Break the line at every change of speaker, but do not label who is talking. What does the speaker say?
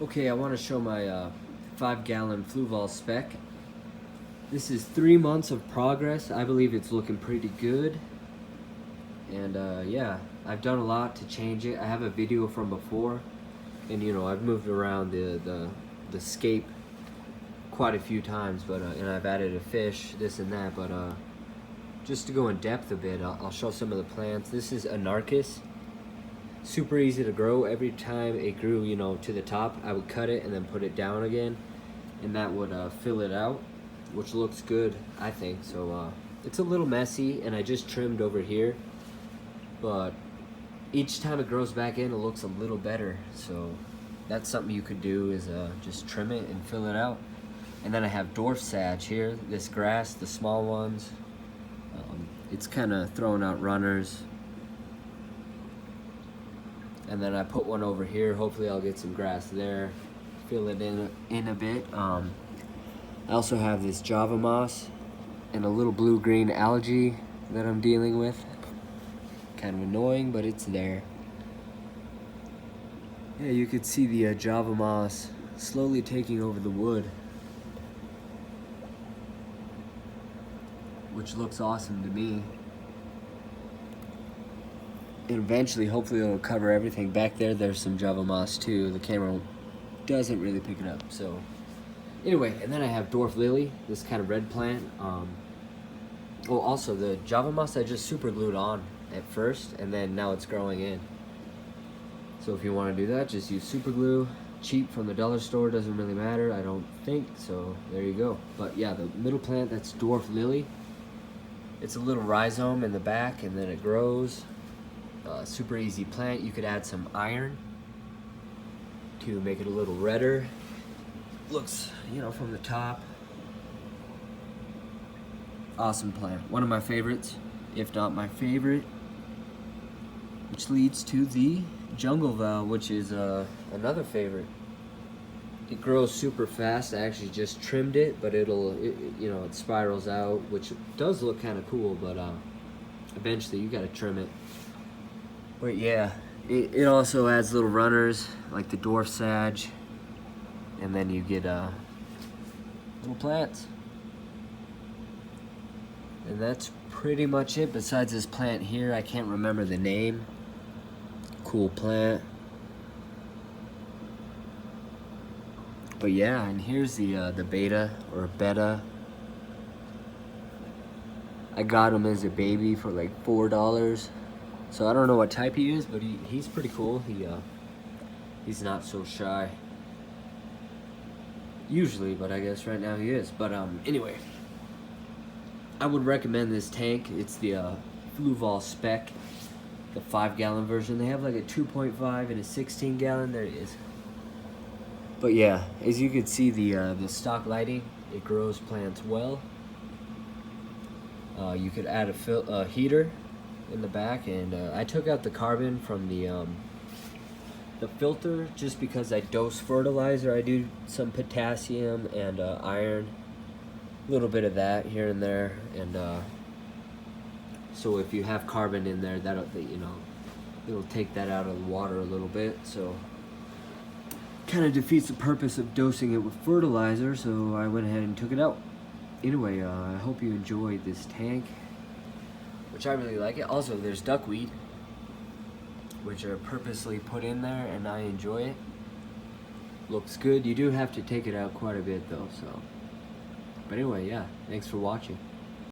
Okay, I want to show my 5-gallon Fluval Spec. This is 3 months of progress. I believe it's looking pretty good. And yeah, I've done a lot to change it. I have a video from before, and you know, I've moved around the scape quite a few times, but and I've added a fish, this and that, but just to go in depth a bit, I'll show some of the plants. This is Anarchis. Super easy to grow. Every time it grew, you know, to the top, I would cut it and then put it down again, and that would fill it out, which looks good, I think. So it's a little messy, and I just trimmed over here, but each time it grows back in, it looks a little better. So that's something you could do, is just trim it and fill it out. And then I have Dwarf sag here, this grass, the small ones. It's kind of throwing out runners. And then I put one over here. Hopefully I'll get some grass there, fill it in a bit. I also have this Java moss and a little blue-green algae that I'm dealing with. Kind of annoying, but it's there. Yeah, you could see the Java moss slowly taking over the wood, which looks awesome to me. And eventually, hopefully it'll cover everything. Back there, there's some Java moss too. The camera doesn't really pick it up. So anyway, and then I have Dwarf lily, this kind of red plant. Oh, also the Java moss I just super glued on at first, and then now it's growing in. So if you want to do that, just use super glue. Cheap from the dollar store, doesn't really matter, I don't think. So there you go. But yeah, the middle plant, that's Dwarf lily. It's a little rhizome in the back, and then it grows. Super easy plant. You could add some iron to make it a little redder. Looks, you know, from the top. Awesome plant. One of my favorites, if not my favorite. Which leads to the jungle val, which is another favorite. It grows super fast. I actually just trimmed it, but it spirals out, which does look kind of cool, but eventually you gotta trim it. But yeah, it also adds little runners like the Dwarf sag, and then you get little plants. And that's pretty much it. Besides this plant here, I can't remember the name. Cool plant. But yeah, and here's the beta or betta. I got him as a baby for like $4. So I don't know what type he is, but he's pretty cool. He's not so shy usually, but I guess right now he is. But anyway, I would recommend this tank. It's the Fluval Spec, the 5-gallon version. They have like a 2.5 and a 16-gallon. There it is. But yeah, as you can see, the stock lighting, it grows plants well. You could add a heater in the back, and I took out the carbon from the filter just because I dose fertilizer. I do some potassium and iron, a little bit of that here and there, and so if you have carbon in there, it'll take that out of the water a little bit. So kind of defeats the purpose of dosing it with fertilizer, so I went ahead and took it out. Anyway, I hope you enjoyed this tank, which I really like it. Also, there's duckweed, which are purposely put in there, and I enjoy it. Looks good. You do have to take it out quite a bit though, so. But anyway, yeah, thanks for watching.